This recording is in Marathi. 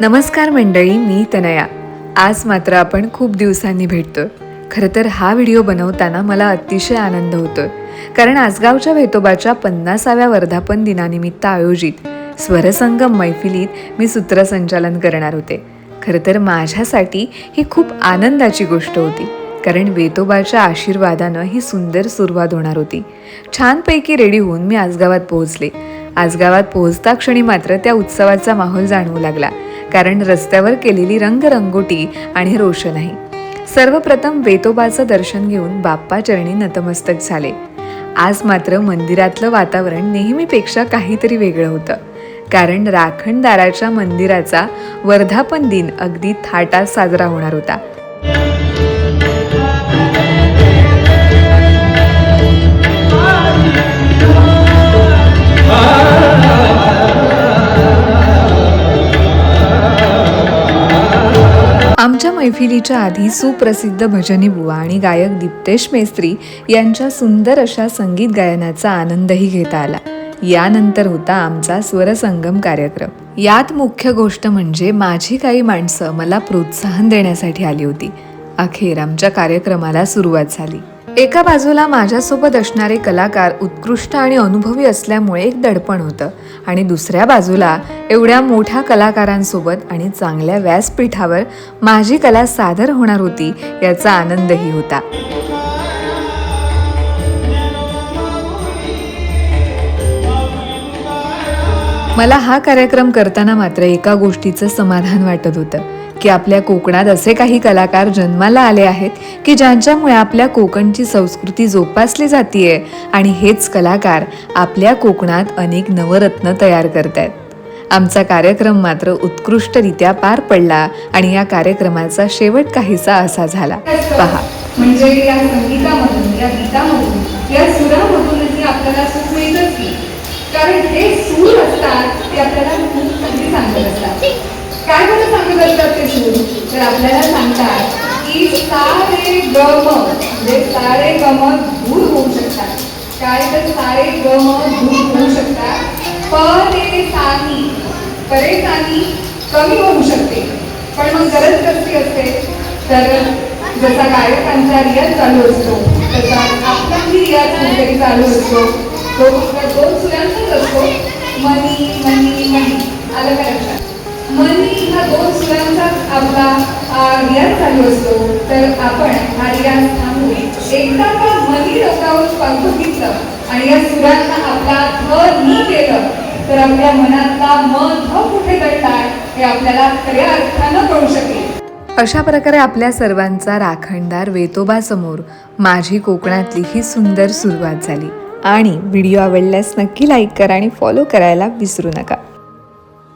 नमस्कार मंडळी, मी तनया. आज मात्र आपण खूप दिवसांनी भेटतोय. खरं तर हा व्हिडिओ बनवताना मला अतिशय आनंद होतोय, कारण आसगावच्या वेतोबाच्या 50व्या वर्धापन दिनानिमित्त आयोजित स्वरसंगम मैफिलीत मी सूत्रसंचालन करणार होते. खरं तर माझ्यासाठी ही खूप आनंदाची गोष्ट होती, कारण वेतोबाच्या आशीर्वादानं ही सुंदर सुरुवात होणार होती. छानपैकी रेडी होऊन मी आसगावात पोहोचले. आसगावात पोहोचता क्षणी मात्र त्या उत्सवाचा माहोल जाणवू लागला, कारण रस्त्यावर केलेली रंगरंगोटी आणि रोषणाई. सर्वप्रथम वेतोबाचं दर्शन घेऊन बाप्पा चरणी नतमस्तक झाले. आज मात्र मंदिरातलं वातावरण नेहमीपेक्षा काहीतरी वेगळं होतं, कारण राखणदाराच्या मंदिराचा वर्धापन दिन अगदी थाटात साजरा होणार होता. आमच्या मैफिलीच्या आधी सुप्रसिद्ध भजनी बुवा आणि गायक दीप्तेश मेस्त्री यांच्या सुंदर अशा संगीत गायनाचा आनंदही घेता आला. यानंतर होता आमचा स्वरसंगम कार्यक्रम. यात मुख्य गोष्ट म्हणजे माझी काही माणसं मला प्रोत्साहन देण्यासाठी आली होती. अखेर आमच्या कार्यक्रमाला सुरुवात झाली. एका बाजूला माझ्यासोबत असणारे कलाकार उत्कृष्ट आणि अनुभवी असल्यामुळे एक दडपण होतं, आणि दुसऱ्या बाजूला एवढ्या मोठ्या कलाकारांसोबत आणि चांगल्या व्यासपीठावर माझी कला सादर होणार होती याचा आनंदही होता. मला हा कार्यक्रम करताना मात्र एका गोष्टीचं समाधान वाटत होतं, की आपल्या कोकणात असे काही कलाकार जन्माला आले आहेत की ज्यांच्यामुळे आपल्या कोकणची संस्कृती जोपासली जातीये, आणि हेच कलाकार आपल्या कोकणात अनेक नवरत्न तयार करतायत. आमचा कार्यक्रम मात्र उत्कृष्टरित्या पार पडला, आणि या कार्यक्रमाचा शेवट काहीसा असा झाला. पहा, म्हणजे या संगीतामधून, या गीतामधून, या सुरामधूनही आपल्याला सुख मिळतच की, कारण हे सूर असतात ते आपल्याला खूप काही सांगत असतात. काय बरं सांगत असतात ते सूर? तर आपल्याला सांगतात की सारे गम, म्हणजे सारे गम दूर होऊ शकतात. काय तर सारे गम दूर होऊ शकतात. परेशानी कमी होऊ शकते. पण मग गरज कसली असते? तर जसा गायकांचा रियाज चालू असतो तसा आपलाही रियाज कुठेतरी चालू असतो. तो दोन सुरांचाच असतो. मनी मनी मनी. आलं का लक्षात? मनी हा दोन सुरांचाच आपला रियाज चालू असतो. तर आपण हा रियाज थांबवून एकदा का मनी डोक्यावर बघितलं आणि या सुरांना आपला ध नी केलं, तर आपल्या मनातला ध कुठे दडलाय हे आपल्याला खऱ्या अर्थानं कळू शकेल. अशा प्रकारे आपल्या सर्वांचा राखणदार वेतोबा समोर माझी कोकणातली ही सुंदर सुरुवात झाली. आणि व्हिडिओ आवडल्यास नक्की लाईक करा आणि फॉलो करायला विसरू नका.